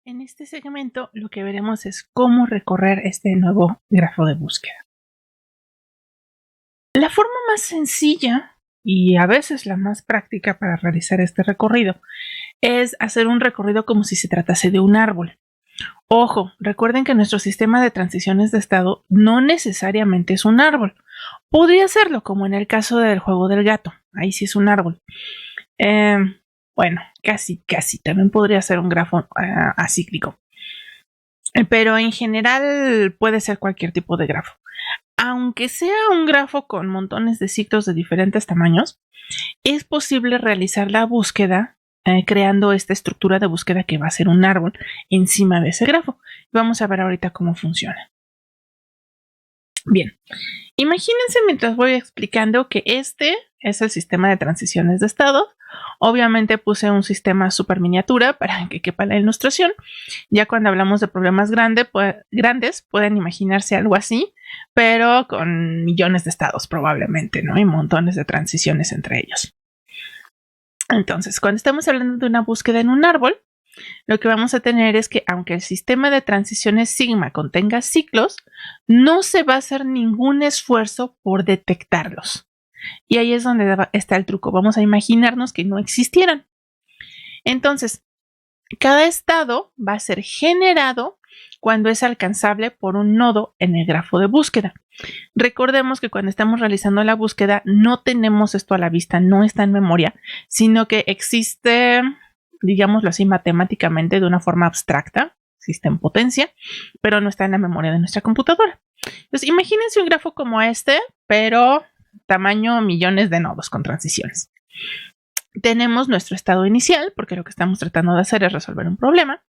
En este segmento lo que veremos es cómo recorrer este nuevo grafo de búsqueda. La forma más sencilla y a veces la más práctica para realizar este recorrido es hacer un recorrido como si se tratase de un árbol. Ojo, recuerden que nuestro sistema de transiciones de estado no necesariamente es un árbol. Podría serlo, como en el caso del juego del gato. Ahí sí es un árbol. Bueno, casi. También podría ser un grafo acíclico. Pero en general puede ser cualquier tipo de grafo. Aunque sea un grafo con montones de ciclos de diferentes tamaños, es posible realizar la búsqueda creando esta estructura de búsqueda que va a ser un árbol encima de ese grafo. Vamos a ver ahorita cómo funciona. Bien, imagínense mientras voy explicando que este es el sistema de transiciones de estado. Obviamente puse un sistema súper miniatura para que quepa la ilustración. Ya cuando hablamos de problemas grandes pueden imaginarse algo así, pero con millones de estados probablemente, ¿no? Y montones de transiciones entre ellos. Entonces, cuando estamos hablando de una búsqueda en un árbol, lo que vamos a tener es que aunque el sistema de transiciones sigma contenga ciclos, no se va a hacer ningún esfuerzo por detectarlos. Y ahí es donde está el truco. Vamos a imaginarnos que no existieran. Entonces, cada estado va a ser generado cuando es alcanzable por un nodo en el grafo de búsqueda. Recordemos que cuando estamos realizando la búsqueda no tenemos esto a la vista, no está en memoria, sino que existe, digámoslo así, matemáticamente de una forma abstracta, existe en potencia, pero no está en la memoria de nuestra computadora. Entonces, imagínense un grafo como este, pero tamaño millones de nodos con transiciones. Tenemos nuestro estado inicial, porque lo que estamos tratando de hacer es resolver un problema.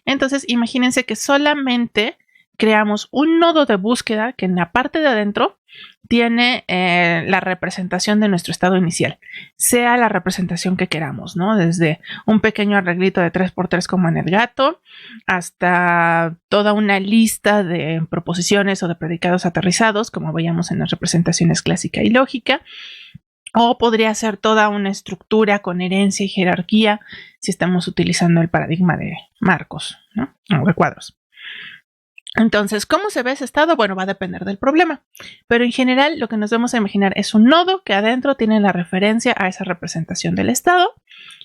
Entonces, imagínense que solamente creamos un nodo de búsqueda que en la parte de adentro tiene la representación de nuestro estado inicial, sea la representación que queramos, ¿no? Desde un pequeño arreglito de 3x3 como en el gato, hasta toda una lista de proposiciones o de predicados aterrizados, como veíamos en las representaciones clásica y lógica. O podría ser toda una estructura con herencia y jerarquía si estamos utilizando el paradigma de Marcos, ¿no? O de cuadros. Entonces, ¿cómo se ve ese estado? Bueno, va a depender del problema. Pero en general, lo que nos vamos a imaginar es un nodo que adentro tiene la referencia a esa representación del estado.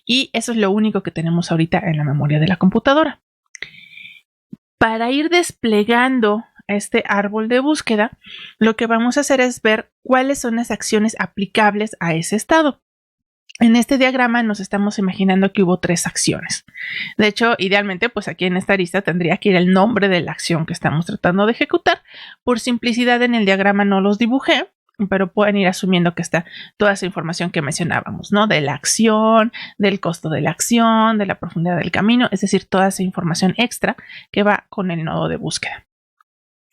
Y eso es lo único que tenemos ahorita en la memoria de la computadora. Para ir desplegando este árbol de búsqueda, lo que vamos a hacer es ver cuáles son las acciones aplicables a ese estado. En este diagrama nos estamos imaginando que hubo 3 acciones. De hecho, idealmente, pues aquí en esta lista tendría que ir el nombre de la acción que estamos tratando de ejecutar. Por simplicidad en el diagrama no los dibujé, pero pueden ir asumiendo que está toda esa información que mencionábamos, ¿no? De la acción, del costo de la acción, de la profundidad del camino, es decir, toda esa información extra que va con el nodo de búsqueda.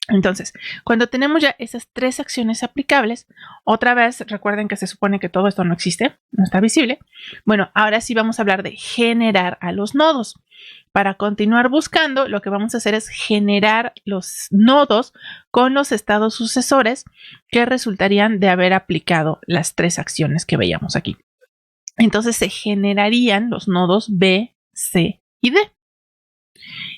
Entonces, cuando tenemos ya esas 3 acciones aplicables, otra vez recuerden que se supone que todo esto no existe, no está visible. Bueno, ahora sí vamos a hablar de generar a los nodos. Para continuar buscando, lo que vamos a hacer es generar los nodos con los estados sucesores que resultarían de haber aplicado las 3 acciones que veíamos aquí. Entonces se generarían los nodos B, C y D.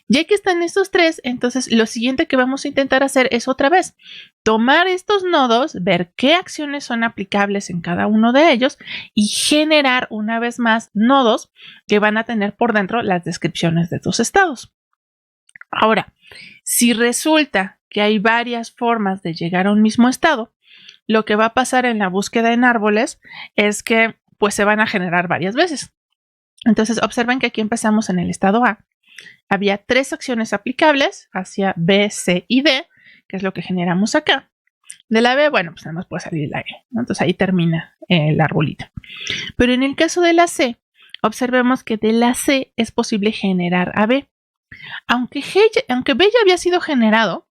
Ya que están estos 3, entonces lo siguiente que vamos a intentar hacer es otra vez tomar estos nodos, ver qué acciones son aplicables en cada uno de ellos y generar una vez más nodos que van a tener por dentro las descripciones de estos estados. Ahora, si resulta que hay varias formas de llegar a un mismo estado, lo que va a pasar en la búsqueda en árboles es que pues se van a generar varias veces. Entonces observen que aquí empezamos en el estado A. Había 3 acciones aplicables hacia B, C y D, que es lo que generamos acá. De la B, bueno, pues nada más puede salir la E, ¿no? Entonces ahí termina el arbolito. Pero en el caso de la C, observemos que de la C es posible generar a B. Aunque B ya había sido generado,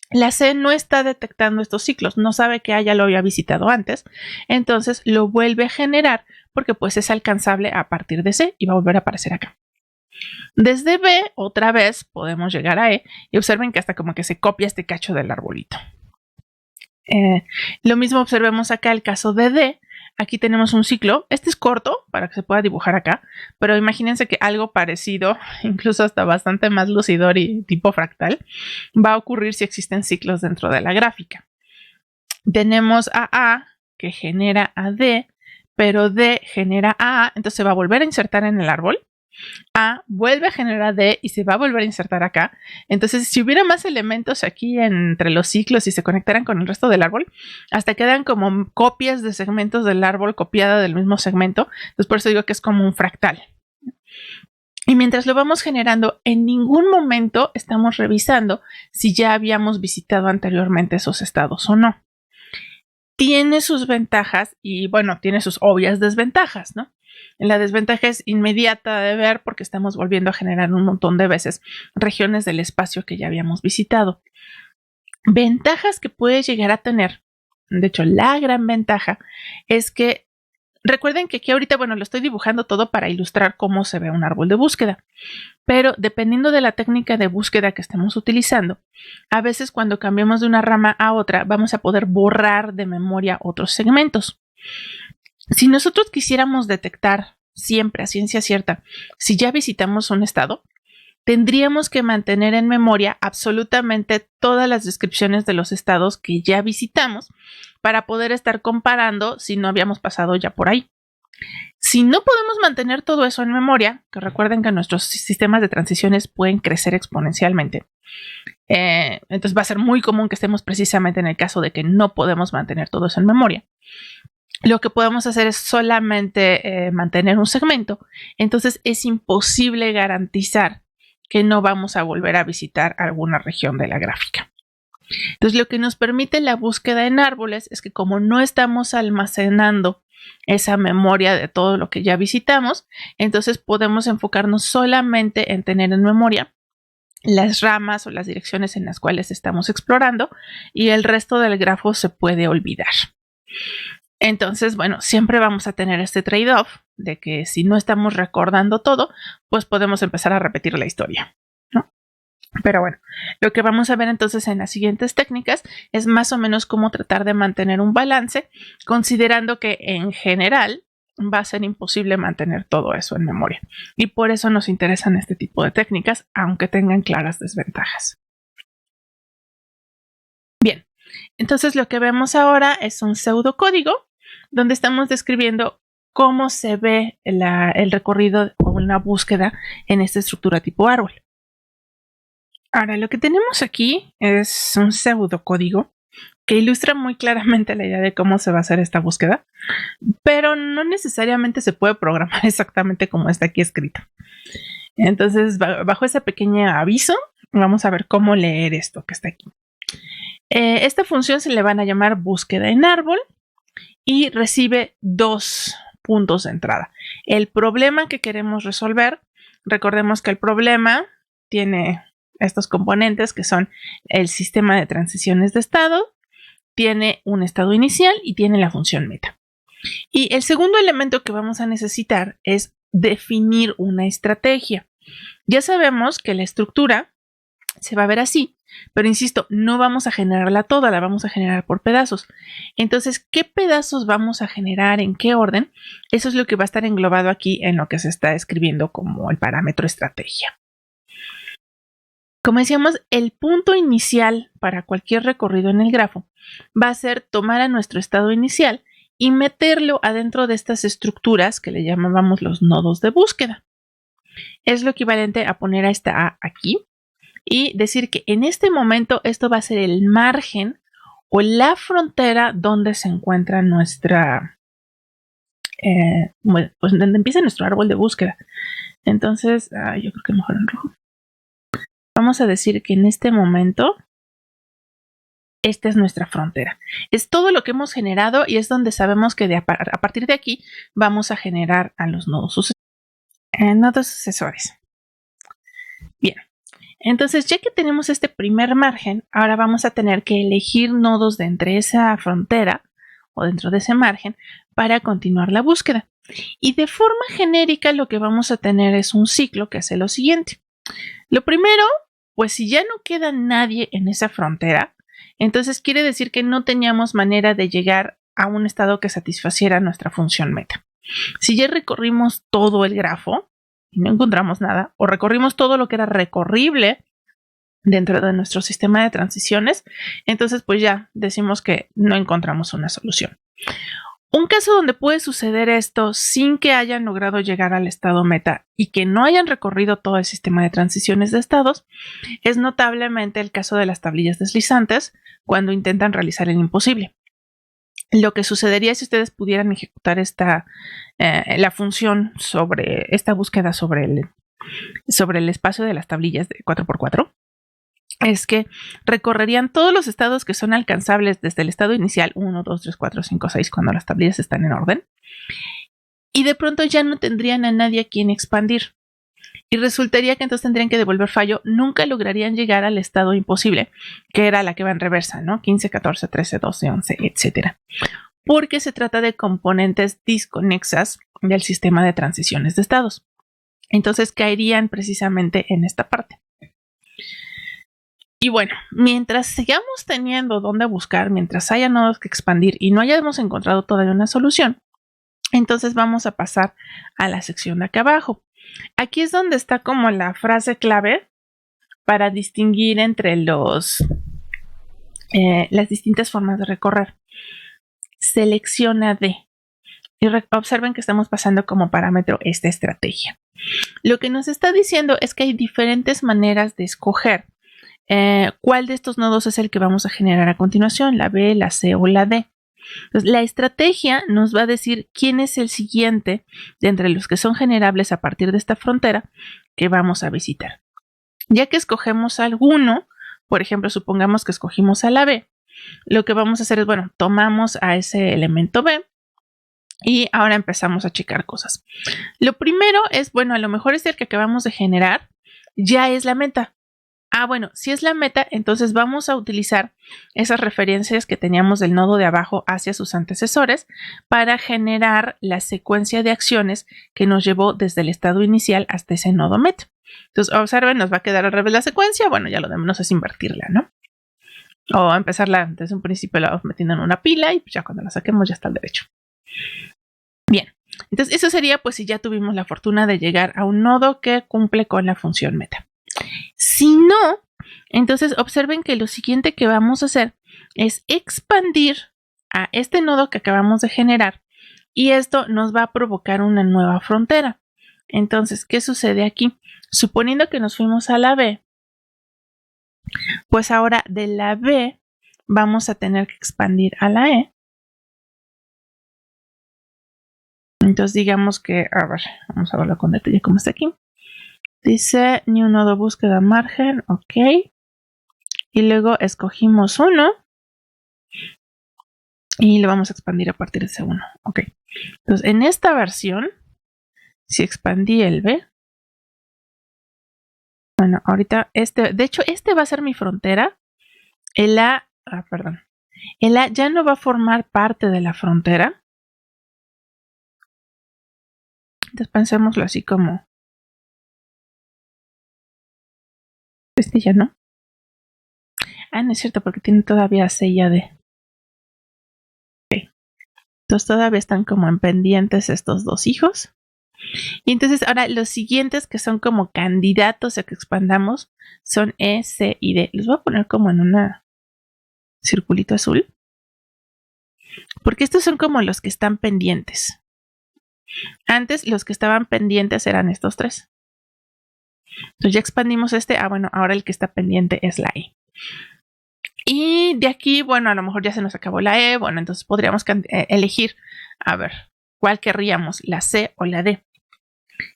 la C no está detectando estos ciclos, no sabe que A ya lo había visitado antes, entonces lo vuelve a generar porque pues es alcanzable a partir de C y va a volver a aparecer acá. Desde B, otra vez, podemos llegar a E y observen que hasta como que se copia este cacho del arbolito. Lo mismo observemos acá el caso de D. Aquí tenemos un ciclo. Este es corto para que se pueda dibujar acá, pero imagínense que algo parecido, incluso hasta bastante más lucidor y tipo fractal, va a ocurrir si existen ciclos dentro de la gráfica. Tenemos a A que genera a D, pero D genera a A, entonces se va a volver a insertar en el árbol. A vuelve a generar D y se va a volver a insertar acá. Entonces, si hubiera más elementos aquí entre los ciclos y se conectaran con el resto del árbol, hasta quedan como copias de segmentos del árbol copiada del mismo segmento. Entonces, por eso digo que es como un fractal. Y mientras lo vamos generando, en ningún momento estamos revisando si ya habíamos visitado anteriormente esos estados o no. Tiene sus ventajas y, bueno, tiene sus obvias desventajas, ¿no? La desventaja es inmediata de ver porque estamos volviendo a generar un montón de veces regiones del espacio que ya habíamos visitado. Ventajas que puede llegar a tener, de hecho, la gran ventaja es que recuerden que aquí ahorita, bueno, lo estoy dibujando todo para ilustrar cómo se ve un árbol de búsqueda, pero dependiendo de la técnica de búsqueda que estemos utilizando, a veces cuando cambiamos de una rama a otra vamos a poder borrar de memoria otros segmentos. Si nosotros quisiéramos detectar siempre a ciencia cierta si ya visitamos un estado, tendríamos que mantener en memoria absolutamente todas las descripciones de los estados que ya visitamos para poder estar comparando si no habíamos pasado ya por ahí. Si no podemos mantener todo eso en memoria, que recuerden que nuestros sistemas de transiciones pueden crecer exponencialmente, entonces va a ser muy común que estemos precisamente en el caso de que no podemos mantener todo eso en memoria. Lo que podemos hacer es solamente mantener un segmento, entonces es imposible garantizar que no vamos a volver a visitar alguna región de la gráfica. Entonces, lo que nos permite la búsqueda en árboles es que como no estamos almacenando esa memoria de todo lo que ya visitamos, entonces podemos enfocarnos solamente en tener en memoria las ramas o las direcciones en las cuales estamos explorando y el resto del grafo se puede olvidar. Entonces, bueno, siempre vamos a tener este trade-off de que si no estamos recordando todo, pues podemos empezar a repetir la historia, ¿no? Pero bueno, lo que vamos a ver entonces en las siguientes técnicas es más o menos cómo tratar de mantener un balance, considerando que en general va a ser imposible mantener todo eso en memoria. Y por eso nos interesan este tipo de técnicas, aunque tengan claras desventajas. Bien, entonces lo que vemos ahora es un pseudocódigo donde estamos describiendo cómo se ve el recorrido o una búsqueda en esta estructura tipo árbol. Ahora, lo que tenemos aquí es un pseudocódigo que ilustra muy claramente la idea de cómo se va a hacer esta búsqueda, pero no necesariamente se puede programar exactamente como está aquí escrito. Entonces, bajo ese pequeño aviso, vamos a ver cómo leer esto que está aquí. Esta función se le van a llamar búsqueda en árbol y recibe 2 puntos de entrada. El problema que queremos resolver, recordemos que el problema tiene estos componentes que son el sistema de transiciones de estado, tiene un estado inicial y tiene la función meta. Y el segundo elemento que vamos a necesitar es definir una estrategia. Ya sabemos que la estructura se va a ver así, pero insisto, no vamos a generarla toda, la vamos a generar por pedazos. Entonces, ¿qué pedazos vamos a generar? ¿En qué orden? Eso es lo que va a estar englobado aquí en lo que se está escribiendo como el parámetro estrategia. Como decíamos, el punto inicial para cualquier recorrido en el grafo va a ser tomar a nuestro estado inicial y meterlo adentro de estas estructuras que le llamábamos los nodos de búsqueda. Es lo equivalente a poner a esta A aquí y decir que en este momento esto va a ser el margen o la frontera donde se encuentra nuestra, pues donde empieza nuestro árbol de búsqueda. Entonces, yo creo que mejor en rojo. Vamos a decir que en este momento esta es nuestra frontera. Es todo lo que hemos generado y es donde sabemos que a partir de aquí vamos a generar a los nodos sucesores. Bien, entonces ya que tenemos este primer margen, ahora vamos a tener que elegir nodos de entre esa frontera o dentro de ese margen para continuar la búsqueda. Y de forma genérica lo que vamos a tener es un ciclo que hace lo siguiente. Lo primero, pues si ya no queda nadie en esa frontera, entonces quiere decir que no teníamos manera de llegar a un estado que satisfaciera nuestra función meta. Si ya recorrimos todo el grafo y no encontramos nada, o recorrimos todo lo que era recorrible dentro de nuestro sistema de transiciones, entonces pues ya decimos que no encontramos una solución. Un caso donde puede suceder esto sin que hayan logrado llegar al estado meta y que no hayan recorrido todo el sistema de transiciones de estados es notablemente el caso de las tablillas deslizantes cuando intentan realizar el imposible. Lo que sucedería si ustedes pudieran ejecutar la función sobre esta búsqueda sobre el espacio de las tablillas de 4x4 es que recorrerían todos los estados que son alcanzables desde el estado inicial 1, 2, 3, 4, 5, 6 cuando las tablillas están en orden y de pronto ya no tendrían a nadie a quien expandir y resultaría que entonces tendrían que devolver fallo, nunca lograrían llegar al estado imposible que era la que va en reversa, ¿no? 15, 14, 13, 12, 11, etcétera, porque se trata de componentes disconexas del sistema de transiciones de estados. Entonces caerían precisamente en esta parte. Y bueno, mientras sigamos teniendo dónde buscar, mientras haya nodos que expandir y no hayamos encontrado todavía una solución, entonces vamos a pasar a la sección de acá abajo. Aquí es donde está como la frase clave para distinguir entre las distintas formas de recorrer. Selecciona de. Y observen que estamos pasando como parámetro esta estrategia. Lo que nos está diciendo es que hay diferentes maneras de escoger cuál de estos nodos es el que vamos a generar a continuación, la B, la C o la D. Entonces, la estrategia nos va a decir quién es el siguiente de entre los que son generables a partir de esta frontera que vamos a visitar. Ya que escogemos alguno, por ejemplo, supongamos que escogimos a la B, lo que vamos a hacer es, bueno, tomamos a ese elemento B y ahora empezamos a checar cosas. Lo primero es, bueno, a lo mejor es el que acabamos de generar, ya es la meta. Bueno, si es la meta, entonces vamos a utilizar esas referencias que teníamos del nodo de abajo hacia sus antecesores para generar la secuencia de acciones que nos llevó desde el estado inicial hasta ese nodo meta. Entonces, observen, nos va a quedar al revés la secuencia. Bueno, ya lo de menos es invertirla, ¿no? O empezarla desde un principio la vamos metiendo en una pila y ya cuando la saquemos ya está al derecho. Bien, entonces eso sería pues si ya tuvimos la fortuna de llegar a un nodo que cumple con la función meta. Si no, entonces observen que lo siguiente que vamos a hacer es expandir a este nodo que acabamos de generar y esto nos va a provocar una nueva frontera. Entonces, ¿qué sucede aquí? Suponiendo que nos fuimos a la B, pues ahora de la B vamos a tener que expandir a la E. Entonces digamos que, a ver, vamos a verlo con detalle cómo está aquí. Dice new nodo búsqueda margen, ok. Y luego escogimos uno y lo vamos a expandir a partir de ese uno, ok. Entonces en esta versión, si expandí el B, bueno, ahorita de hecho este va a ser mi frontera. El A ya no va a formar parte de la frontera. Entonces pensémoslo así como este ya no. No es cierto porque tiene todavía C y AD. Okay. Entonces todavía están como en pendientes estos dos hijos. Y entonces ahora los siguientes que son como candidatos a que expandamos son E, C y D. Los voy a poner como en un circulito azul. Porque estos son como los que están pendientes. Antes los que estaban pendientes eran estos tres. Entonces ya expandimos este. Bueno, ahora el que está pendiente es la E. Y de aquí, bueno, a lo mejor ya se nos acabó la E. Bueno, entonces podríamos elegir, a ver, ¿cuál querríamos? ¿La C o la D?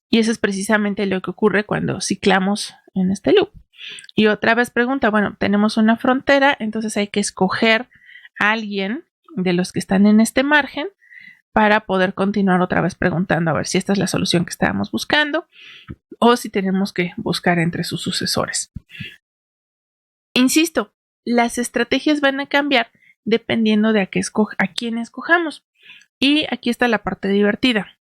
Y eso es precisamente lo que ocurre cuando ciclamos en este loop. Y otra vez pregunta, bueno, tenemos una frontera, entonces hay que escoger a alguien de los que están en este margen para poder continuar otra vez preguntando a ver si esta es la solución que estábamos buscando o si tenemos que buscar entre sus sucesores. Insisto, las estrategias van a cambiar dependiendo de a quién escojamos. Y aquí está la parte divertida.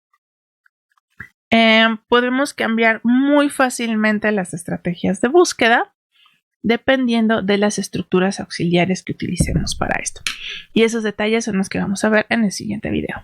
Podemos cambiar muy fácilmente las estrategias de búsqueda dependiendo de las estructuras auxiliares que utilicemos para esto. Y esos detalles son los que vamos a ver en el siguiente video.